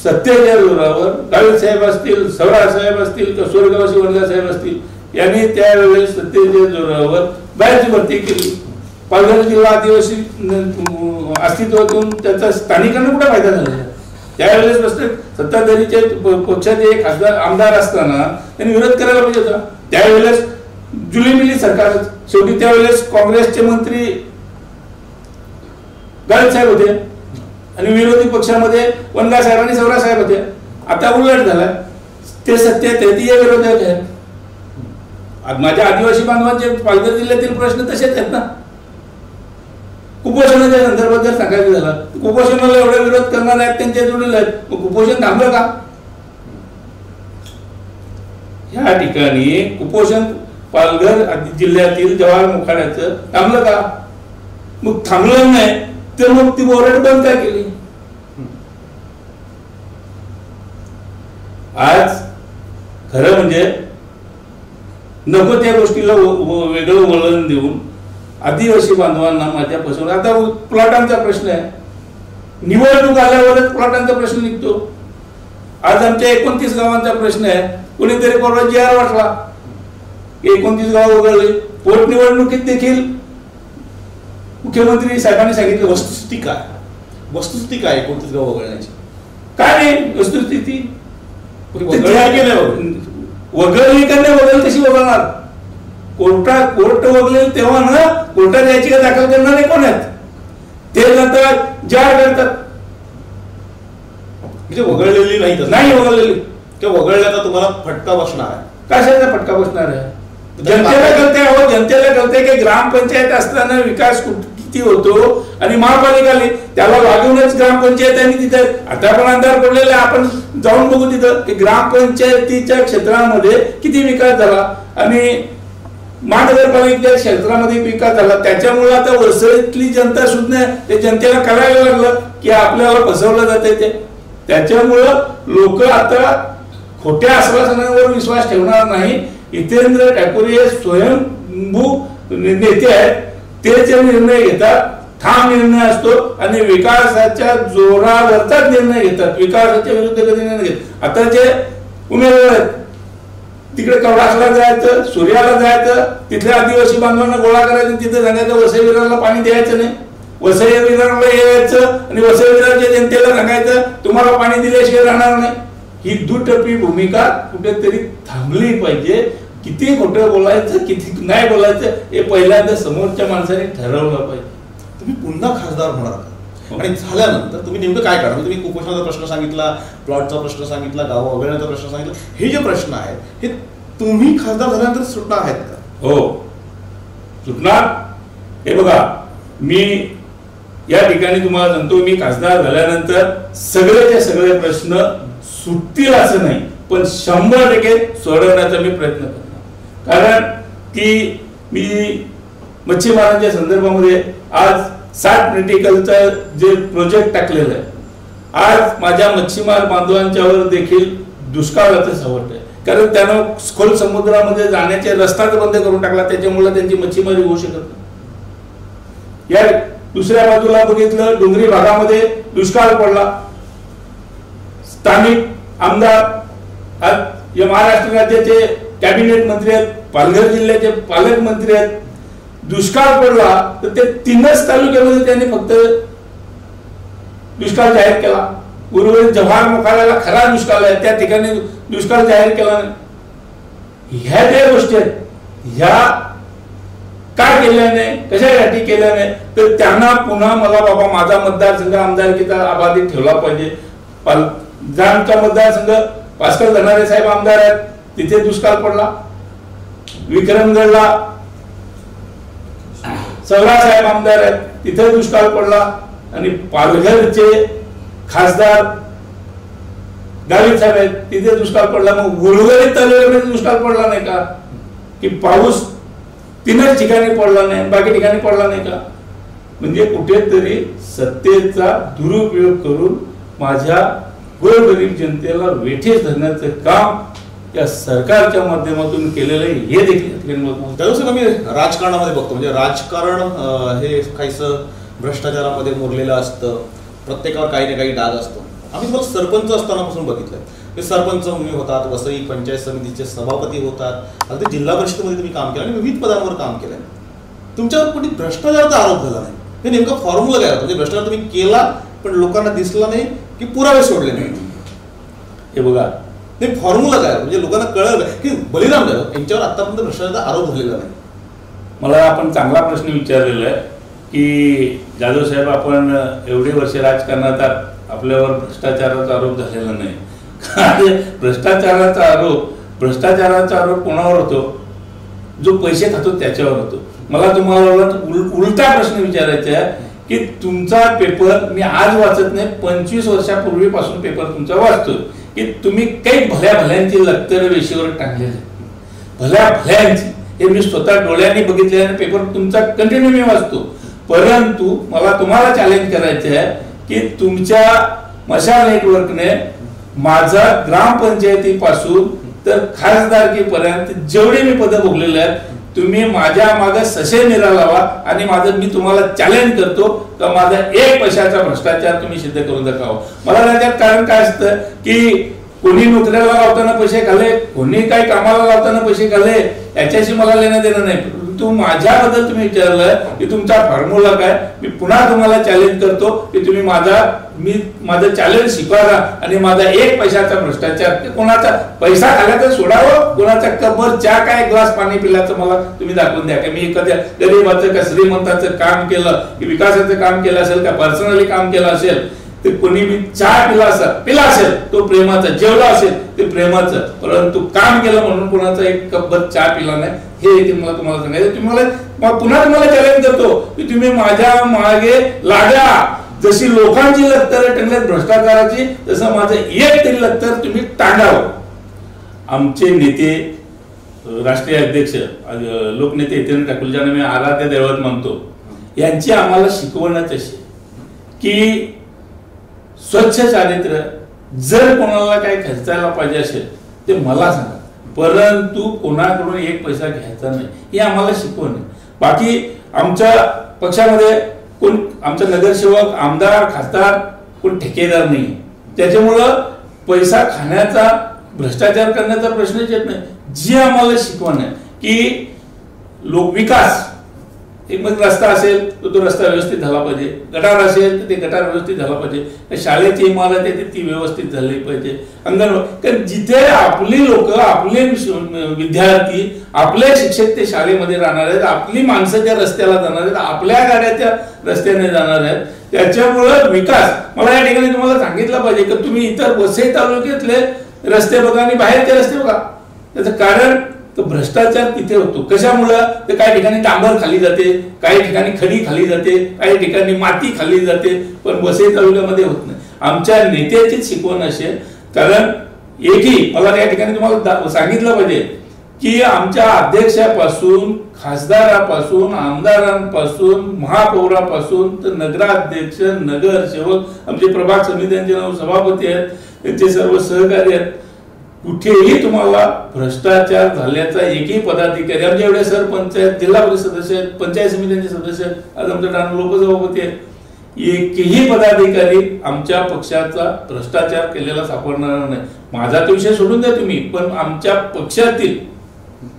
सत्तेच्या जोरावर गावित साहेब असतील, सवरा साहेब असतील, स्वर्गवासी वनगा साहेब असतील यांनी त्यावेळेस सत्तेच्या जोरावर बाहेरची भरती केली. पालघर जिल्हा आदिवासी अस्तित्वातून त्याचा स्थानिकांना कुठे फायदा झाला. त्यावेळेस सत्ताधारीचे पक्षाचे खासदार आमदार असताना त्यांनी विरोध करायला पाहिजे होता. त्यावेळेस जुलीमिली सरकार शेवटी त्यावेळेस काँग्रेसचे मंत्री गावित साहेब होते आणि विरोधी पक्षामध्ये वनगा साहेब आणि सवरा साहेब होते. आता उलट झाला, ते सत्तेत आहेत, ते विरोधक आहेत. माझ्या आदिवासी बांधवांचे पालघर जिल्ह्यातील प्रश्न तसेच आहेत ना. कुपोषणाच्या संदर्भात जर सांगायचं झालं कुपोषणाला एवढा विरोध करणार आहेत त्यांच्या जोडीला आहेत, मग कुपोषण थांबलं का? या ठिकाणी कुपोषण पालघर जिल्ह्यातील जवाहर मोखाड्याचं थांबलं का? मग थांबलं नाही तर मग ती बोरड बंद काय केली? आज खरं म्हणजे नको त्या गोष्टीला वेगळं वळण देऊन आदिवासी बांधवांना माझ्या फसवलं. आता प्लॉटांचा प्रश्न आहे, निवडणूक आल्यावरच प्लॉटांचा प्रश्न निघतो. आज आमच्या 29 गावांचा प्रश्न आहे. कोणीतरी परवा GR वाटला 29 गाव वगळले. पोटनिवडणुकीत देखील मुख्यमंत्री साहेबांनी सांगितलं वस्तुस्थिती काय 29 गाव वगळण्याची काय नाही. वस्तुस्थिती वगळली का नाही, वगळली कशी वगळणार? कोर्ट वगळेल तेव्हा ना कोर्टात याचिका दाखल करणारे कोण आहेत? ते जातात जाहीर करतात म्हणजे वगळलेली नाही वगळलेली किंवा वगळल्याचा तुम्हाला फटका बसणार आहे. कशाचा फटका बसणार आहे? जनतेला कळते जनतेला कळते की ग्रामपंचायत असताना विकास किती होतो आणि महापालिका त्याला लागूनच ग्रामपंचायत आणि तिथे आता पण अंधार पडलेला आपण जाऊन बघू तिथं की ग्रामपंचायतीच्या क्षेत्रामध्ये किती विकास झाला आणि महानगरपालिकेच्या क्षेत्रामध्ये विकास झाला. त्याच्यामुळे आता वसईतली जनता सुद्धा ते जनतेला कळायला लागलं की आपल्याला फसवलं जाते ते. त्याच्यामुळं लोक आता खोट्या आश्वासनांवर विश्वास ठेवणार नाही हितेंद्र ठाकूर हे स्वयंभू नेते आहेत. ते जे निर्णय घेतात ठाम निर्णय असतो आणि विकासाच्या जोरावरचाच निर्णय घेतात. विकासाच्या विरुद्ध कधी निर्णय घेत. आता जे उमेदवार आहेत तिकडे कवडासला जायचं, सूर्याला जायचं, तिथल्या आदिवासी बांधवांना गोळा करायचं, तिथे सांगायचं वसई विरारला पाणी द्यायचं नाही, वसई विरारला यायचं आणि वसई विरारच्या जनतेला सांगायचं तुम्हाला पाणी दिल्याशिवाय राहणार नाही. ही दुटप्पी भूमिका कुठेतरी थांबली पाहिजे. किती खोटं बोलायचं किती नाही बोलायचं हे पहिल्यांदा समोरच्या माणसाने ठरवलं पाहिजे. तुम्ही पुन्हा खासदार होणार का? आणि झाल्यानंतर तुम्ही नेमकं काय करणार? तुम्ही कुपोषणाचा प्रश्न सांगितला, प्लॉटचा प्रश्न सांगितला, गाव वगळण्याचा प्रश्न सांगितला. हे जे प्रश्न आहेत हे तुम्ही खासदार झाल्यानंतर सुटणार आहेत का? हो, सुटणार. हे बघा, मी या ठिकाणी तुम्हाला सांगतो, मी खासदार झाल्यानंतर सगळेचे सगळे प्रश्न सुटतील असं नाही, पण 100% सोडवण्याचा मी प्रयत्न करणार. कारण की मी मच्छीमारांच्या संदर्भामध्ये आज 60 क्रिटिकलचा जे प्रोजेक्ट टाकलेलं आहे, आज माझ्या मच्छीमार बांधवांच्यावर देखील दुष्काळाचं सावट आहे. कारण त्यानं खोल समुद्रामध्ये जाण्याचे रस्ताच बंद करून टाकला, त्याच्यामुळे त्यांची मच्छीमारी होऊ शकत नाही. या दुसऱ्या बाजूला बघितलं, डोंगरी भागामध्ये दुष्काळ पडला. स्थानिक आमदार आज या महाराष्ट्र राज्याचे कॅबिनेट मंत्री आहेत, पालघर जिल्ह्याचे पालकमंत्री आहेत. दुष्काळ पडला तर ते 3च तालुक्यामध्ये त्यांनी फक्त दुष्काळ जाहीर केला. उर्वरित जव्हार मोखाड्याला खरा दुष्काळ आहे, त्या ठिकाणी दुष्काळ जाहीर केला नाही. ह्या ज्या गोष्टी आहेत ह्या काय केल्या नाही, कशासाठी केल्या नाही, तर त्यांना पुन्हा मला बाबा माझा मतदारसंघ आमदारकीचा अबाधित ठेवला पाहिजे. जामचा मतदारसंघ भास्कर धनारे साहेब आमदार आहेत, तिथे दुष्काळ पडला. विक्रमगडला सवरा साहेब आमदार आहेत, तिथे दुष्काळ पडला. आणि पालघरचे खासदार गावित साहेब आहेत, तिथे दुष्काळ पडला. मग उर्वरित तालुक्यामध्ये दुष्काळ पडला नाही का? की पाऊस 3च ठिकाणी पडला नाही, बाकी ठिकाणी पडला नाही का? म्हणजे कुठेतरी सत्तेचा दुरुपयोग करून माझ्या गोरगरीब जनतेला वेठीस धरण्याचं काम या सरकारच्या माध्यमातून केलेलं आहे, हे देखील मी राजकारणामध्ये बघतो. म्हणजे राजकारण हे काहीसं भ्रष्टाचारामध्ये मुरलेलं असतं, प्रत्येकावर काही ना काही डाग असतो. आम्ही तुम्हाला सरपंच असतानापासून बघितलंय. ते सरपंच तुम्ही होतात, वसई पंचायत समितीचे सभापती होतात, अगदी जिल्हा परिषदेमध्ये तुम्ही काम केलं आणि विविध पदांवर काम केलंय. तुमच्यावर कुठे भ्रष्टाचाराचा आरोप झाला नाही. हे नेमका फॉर्म्युला काय होता? म्हणजे भ्रष्टाचार तुम्ही केला पण लोकांना दिसला नाही की पुरावे सोडले नाही? हे बघा, नाही फॉर्म्युला काय म्हणजे लोकांना कळलं की बलिराम जाधव यांच्यावर आतापर्यंत भ्रष्टाचाराचा आरोप झालेला नाही. मला आपण चांगला प्रश्न विचारलेला आहे की जाधव साहेब आपण एवढे वर्ष राजकारणात आपल्यावर भ्रष्टाचाराचा आरोप झालेला नाही. भ्रष्टाचाराचा आरोप कोणावर होतो? जो पैसे खातो त्याच्यावर होतो. मला तुम्हाला उलटा प्रश्न विचारायचा आहे की तुमचा पेपर मी आज वाचत नाही, 25 वर्षापूर्वीपासून पेपर तुमचा वाचतो की तुम्ही काही भल्या भल्यांची लक्तर वेशीवर टांगलेली, भल्या भल्यांची. हे मी स्वतः डोळ्यांनी बघितले आणि पेपर तुमचा कंटिन्यू मी वाचतो. परंतु मला तुम्हाला चॅलेंज करायचे आहे की तुमच्या मशाल नेटवर्कने माझा ग्रामपंचायतीपासून तर खासदारकीपर्यंत जेवढे मी पद भोगलेले आहेत, तुम्ही माझ्या मागे ससे निरा लावा आणि मी तुम्हाला चॅलेंज करतो का माझा 1 पैशाचा भ्रष्टाचार तुम्ही सिद्ध करून दाखवा. मला त्याच्यात कारण काय असतं की कोणी नोकऱ्याला लावताना पैसे खाल्ले, कोणी काही कामाला लावताना पैसे खाल्ले, याच्याशी मला लेणं देणं नाही. परंतु माझ्याबद्दल तुम्ही विचारलं की तुमचा फॉर्म्युला काय, मी पुन्हा तुम्हाला चॅलेंज करतो की तुम्ही माझं चॅलेंज स्वीकारा आणि माझा 1 पैशाचा भ्रष्टाचार, कोणाचा पैसा खाल्याचं सोडावं, कोणाचा कपभर चहा काय ग्लास पाणी पिल्याचं मला तुम्ही दाखवून द्या की मी एखाद्या गरीबाचं का श्रीमंताचं काम केलं, की विकासाचं काम केलं असेल, का पर्सनली काम केलं असेल. ते कोणी मी चहा पिला असेल तो प्रेमाचा, जेवला असेल ते प्रेमाचं, परंतु काम केलं म्हणून कोणाचा 1 कपभर चहा पिला नाही, हे मला तुम्हाला सांगायचं. पुन्हा तुम्हाला चॅलेंज करतो की तुम्ही माझ्या मागे लागा. जशी लोकांची लक्तर टांगल्यात भ्रष्टाचाराची, तसं माझं 1 तरी लक्तर तुम्ही टांगावं. आमचे नेते, राष्ट्रीय अध्यक्ष लोकनेते हितेंद्र ठाकूर, ज्यांना मी आराध्य दैवत मानतो, यांची आम्हाला शिकवणच अशी की स्वच्छ चारित्र्य जर कोणाला काही खर्चायला पाहिजे असेल ते मला सांगा, परंतु कोणाकडून एक पैसा घ्यायचा नाही, हे आम्हाला शिकवण आहे. बाकी आमच्या पक्षामध्ये कोण आमचा नगरसेवक, आमदार, खासदार कोण ठेकेदार नाही. त्याच्यामुळं पैसा खाण्याचा, भ्रष्टाचार करण्याचा प्रश्नच येत नाही. जी आम्हाला शिकवण आहे की विकास, एक मग रस्ता असेल तर तो रस्ता व्यवस्थित झाला पाहिजे, गटार असेल तर ते गटार व्यवस्थित झाला पाहिजे, शाळेची इमारत आहे ती व्यवस्थित झाली पाहिजे, अंगणवाडी, कारण जिथे आपली लोक, आपले विद्यार्थी, आपले शिक्षक ते शाळेमध्ये राहणार आहेत, आपली माणसं त्या रस्त्याला जाणार आहेत, आपल्या गाड्या त्या रस्त्याने जाणार आहेत, त्याच्यामुळं विकास. मला या ठिकाणी तुम्हाला सांगितलं पाहिजे की तुम्ही इतर वसई तालुक्यातले रस्ते बघा आणि बाहेरचे रस्ते बघा. त्याचं कारण तो भ्रष्टाचार तिथे होतो. कशामुळं? तर काही ठिकाणी डांबर खाली जाते, काही ठिकाणी खडी खाली जाते, काही ठिकाणी माती खाली जाते, पण वसई तालुक्यामध्ये होत नाही. आमच्या नेत्याचीच शिकवण असेल. कारण एकही मला या ठिकाणी तुम्हाला सांगितलं पाहिजे की आमच्या अध्यक्षापासून, खासदारापासून, आमदारांपासून, महापौरापासून तर नगराध्यक्ष, नगरसेवक, आमचे प्रभाग समित्यांचे सभापती आहेत, त्यांचे सर्व सहकारी आहेत, कुठेही तुम्हाला भ्रष्टाचार झाल्याचा एकही पदाधिकारी, आमच्या एवढे सरपंच आहेत, जिल्हा परिषद सदस्य आहेत, पंचायत समित्यांचे सदस्य आहेत, आज आमच्या लोकसभापती आहेत, एकही पदाधिकारी आमच्या पक्षाचा भ्रष्टाचार केलेला सापडणार नाही. माझा तो विषय सोडून द्या तुम्ही, पण आमच्या पक्षातील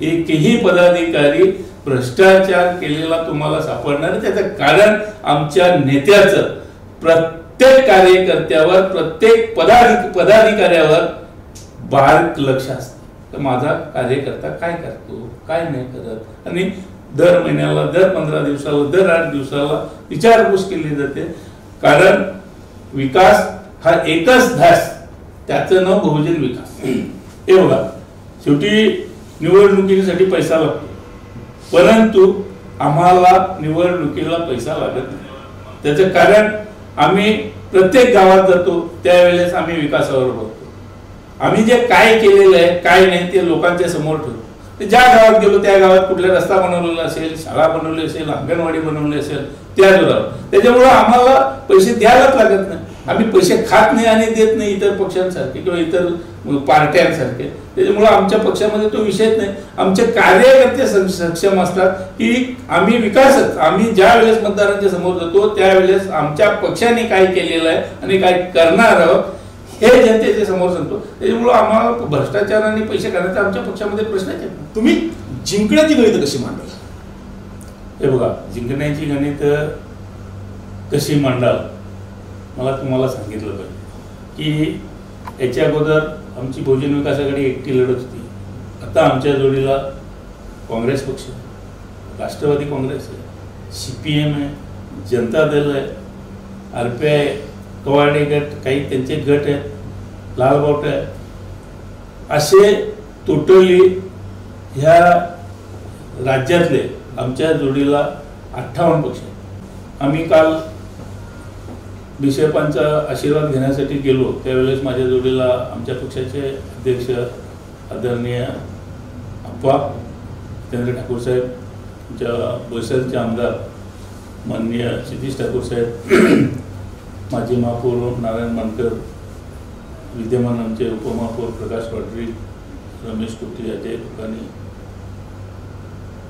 एकही पदाधिकारी भ्रष्टाचार केलेला तुम्हाला सापडणार. त्याचं कारण आमच्या नेत्याचं प्रत्येक कार्यकर्त्यावर, प्रत्येक पदाधिकाऱ्यावर बारीक लक्ष असतं. तर माझा कार्यकर्ता काय करतो, काय नाही करत, आणि दर महिन्याला, दर 15 दिवसाला, दर 8 दिवसाला विचारपूस केली जाते. कारण विकास हा एकच ध्यास, त्याचं नाव बहुजन विकास. हे बघा, शेवटी निवडणुकीसाठी पैसा लागतो, परंतु आम्हाला निवडणुकीला पैसा लागत नाही. त्याचं कारण आम्ही प्रत्येक गावात जातो, त्यावेळेस आम्ही विकासावर बोलतो. आम्ही जे काय केलेलं आहे, काय नाही ते लोकांच्या समोर ठेवतो. ज्या गावात गेलो त्या गावात कुठला रस्ता बनवलेला असेल, शाळा बनवली असेल, अंगणवाडी बनवली असेल, त्या जोरावर. त्याच्यामुळं आम्हाला पैसे द्यायलाच लागत नाही. आम्ही पैसे खात नाही आणि देत नाही इतर पक्षांसारखे किंवा इतर पार्ट्यांसारखे. त्याच्यामुळं आमच्या पक्षामध्ये तो विषयच नाही. आमचे कार्यकर्ते सक्षम असतात की आम्ही विकासच, आम्ही ज्या वेळेस मतदारांच्या समोर जातो त्यावेळेस आमच्या पक्षाने काय केलेलं आहे आणि काय करणार आहोत हे जनतेच्या समोर सांगतो. त्याच्यामुळं आम्हाला भ्रष्टाचार आणि पैसे करण्याचा आमच्या पक्षामध्ये प्रश्नच आहे. तुम्ही जिंकण्याची गणित कशी मांडाल? हे बघा, जिंकण्याची गणित कशी मांडाल मला तुम्हाला सांगितलं पाहिजे की याच्या अगोदर आमची बहुजन विकास आघाडी एकटी लढत होती. आता आमच्या जोडीला काँग्रेस पक्ष, राष्ट्रवादी काँग्रेस आहे, CPM आहे, जनता दल आहे, RPI, कवाडे गट, काही त्यांचे गट आहेत, लालबावटे आहे, असे टोटली ह्या राज्यातले आमच्या जोडीला 58 पक्ष आहेत. आम्ही काल बिशेपांचा आशीर्वाद घेण्यासाठी गेलो त्यावेळेस माझ्या जोडीला आमच्या पक्षाचे अध्यक्ष आदरणीय अप्पा चंद्र ठाकूर साहेब, आमच्या बोईसरचे आमदार माननीय क्षितिज ठाकूर साहेब, माजी महापौर नारायण मानकर, विद्यमान आमचे उपमहापौर प्रकाश पाटरी, रमेश कुट्टी, अजय कुकानी,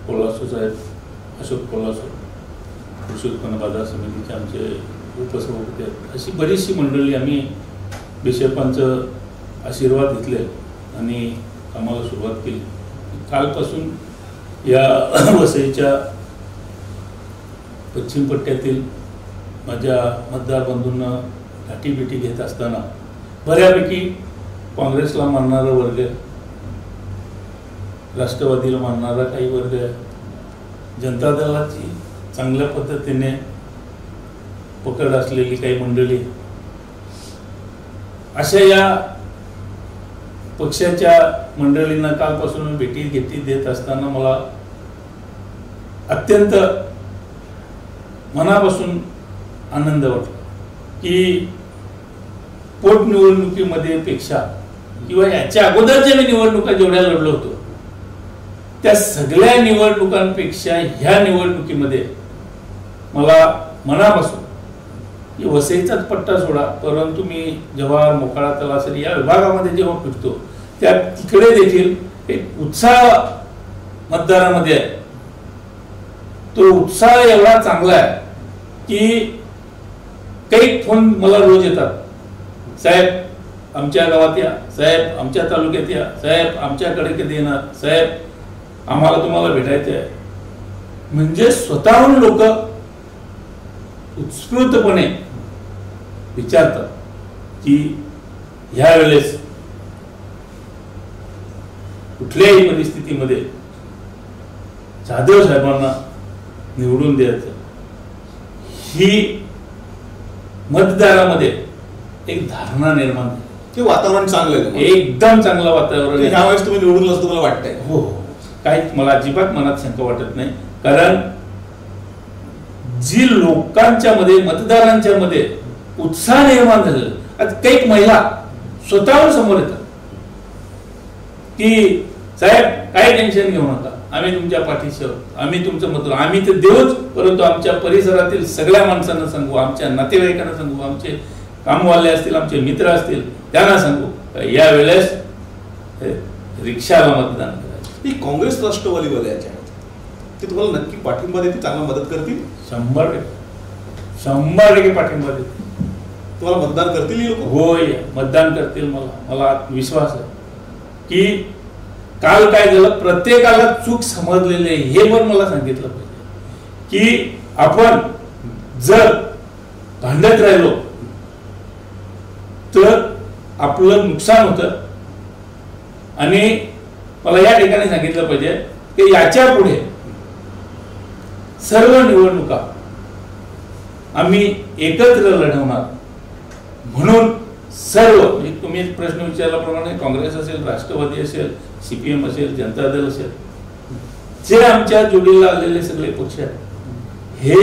कोल्हासो साहेब, अशोक कोल्हासो, कृषी उत्पन्न बाजार समितीचे आमचे उपसभापती आहेत. अशी बरीचशी मंडळी आम्ही बिशेपांचं आशीर्वाद घेतले आणि कामाला सुरुवात केली. कालपासून या वसईच्या पश्चिम पट्ट्यातील माझ्या मतदार बंधूंना गाठीभेटी घेत असताना बऱ्यापैकी काँग्रेसला मानणारा वर्ग, राष्ट्रवादीला मानणारा काही वर्ग, जनता दलाची चांगल्या पद्धतीने पकड असलेली काही मंडळी, अशा या पक्षाच्या मंडळींना कालपासून भेटी देत असताना मला अत्यंत मनापासून आनंद वाटला की पोटनिवडणुकीमध्ये पेक्षा किंवा याच्या अगोदरच्या मी निवडणुका जेवढ्या लढलो होतो त्या सगळ्या निवडणुकांपेक्षा ह्या निवडणुकीमध्ये मला मनापासून वसईचाच पट्टा सोडा, परंतु मी जव्हार, मोकाळा, तलासरी या विभागामध्ये जेव्हा फिरतो त्या तिकडे देखील एक उत्साह मतदारामध्ये आहे. तो उत्साह एवढा चांगला आहे की काही फोन मला रोज येतात, साहेब आमच्या गावात या, साहेब आमच्या तालुक्यात या, साहेब आमच्याकडे कधी येणार, साहेब आम्हाला तुम्हाला भेटायचं आहे. म्हणजे स्वतःहून लोक उत्स्फूर्तपणे विचारतात की ह्या वेळेस कुठल्याही परिस्थितीमध्ये जाधव साहेबांना निवडून द्यायचं. ही मतदारामध्ये एक धारणा निर्माण झाली. ते वातावरण चांगलं आहे, एकदम चांगलं वातावरण आहे. ह्यावेळेस तुम्ही निवडून असं तुम्हाला वाटतंय? हो, काहीच मला अजिबात मनात शंका वाटत नाही. कारण जी लोकांच्या मध्ये, मतदारांच्या मध्ये उत्साह निर्माण झालेला. आता काही महिला स्वतःहून समोर येतात की साहेब काही टेन्शन घेऊ नका, आम्ही तुमच्या पाठीशी आहोत, आम्ही तुमचं मत आम्ही ते देऊच, परंतु आमच्या परिसरातील सगळ्या माणसांना सांगू, आमच्या नातेवाईकांना सांगू, आमचे कामवाले असतील, आमचे मित्र असतील, त्यांना सांगू या वेळेस रिक्षाला मतदान करायचं. ही काँग्रेस राष्ट्रवादीवाले याच्या ते तुम्हाला नक्की पाठिंबा देतील, चांगला मदत करतील? 100% पाठिंबा देतील. तुम्हाला मतदान करतील ही लोक? होय, मतदान करतील. मला विश्वास आहे की काल काय झालं, प्रत्येकाला चूक समजलेली आहे हे पण मला सांगितलं पाहिजे की आपण जर भांडत राहिलो तर आपलं नुकसान होतं. आणि मला या ठिकाणी सांगितलं पाहिजे की याच्या पुढे सर्व निवडणुका आम्ही एकत्र लढवणार. म्हणून सर्व म्हणजे तुम्ही प्रश्न विचारल्याप्रमाणे काँग्रेस असेल, राष्ट्रवादी असेल, CPM असेल, जनता दल असेल, जे आमच्या जोडीला आलेले सगळे पक्ष आहेत हे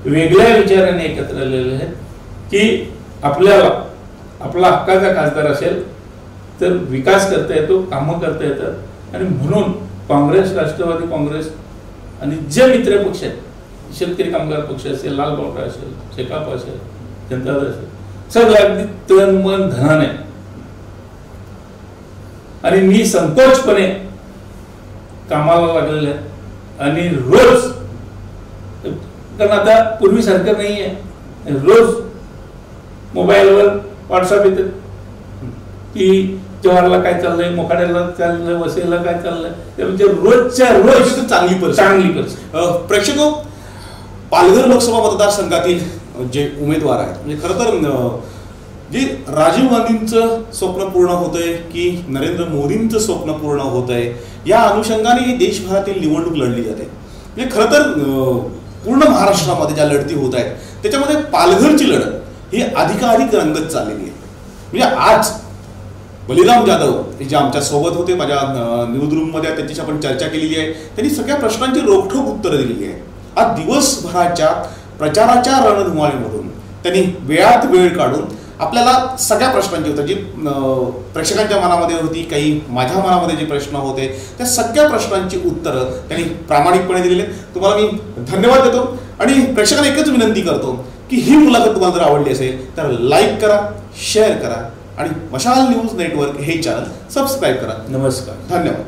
वेगळ्या विचाराने एकत्र आलेले आहेत की आपल्याला आपला हक्काचा खासदार असेल तर विकास करता येतो, कामं करता येतात. आणि म्हणून काँग्रेस, राष्ट्रवादी काँग्रेस आणि जे मित्र पक्ष आहेत, शेतकरी कामगार पक्ष असेल, लाल बावटा असेल, शेकाप असेल, जनता दल असेल, सगळं अगदी तन मन धनाने आणि मी संकोचपणे कामाला लागलेले आहेत. आणि रोज, कारण आता पूर्वीसारखं नाहीये, रोज मोबाईलवर व्हॉट्सअप येते की जवाहरला काय चाललंय, मोखाड्याला चाललंय, वसईला काय चाललंय. म्हणजे रोजच्या रोज चांगली परिस्थिती. प्रेक्षको, पालघर लोकसभा मतदारसंघातील जे उमेदवार आहेत, म्हणजे खरं तर जे राजीव गांधींचं स्वप्न पूर्ण होतंय की नरेंद्र मोदींचं स्वप्न पूर्ण होतंय, या अनुषंगाने ही देशभरातील निवडणूक लढली जाते. म्हणजे खरं तर पूर्ण महाराष्ट्रामध्ये ज्या लढती होत आहेत त्याच्यामध्ये पालघरची लढत ही अधिकाधिक रंगत चाललेली आहे. म्हणजे आज बलिराम जाधव हे जे आमच्या सोबत होते, माझ्या न्यूज रूममध्ये त्यांच्याशी आपण चर्चा केलेली आहे, त्यांनी सगळ्या प्रश्नांची रोखठोक उत्तरं दिलेली आहे. आज दिवसभराच्या प्रचाराच्या रणधुमाळीमधून त्यांनी वेळात वेळ काढून आपल्याला सगळ्या प्रश्नांची उत्तर, जी प्रेक्षकांच्या मनामध्ये होती, काही माझ्या मनामध्ये जे प्रश्न होते, त्या सगळ्या प्रश्नांची उत्तरं त्यांनी प्रामाणिकपणे दिलेली आहेत. तुम्हाला मी धन्यवाद देतो आणि प्रेक्षकांना एकच विनंती करतो की ही मुलाखत तुम्हाला जर आवडली असेल तर लाईक करा, शेअर करा आणि मशाल न्यूज नेटवर्क हे चॅनल सबस्क्राईब करा. नमस्कार, धन्यवाद.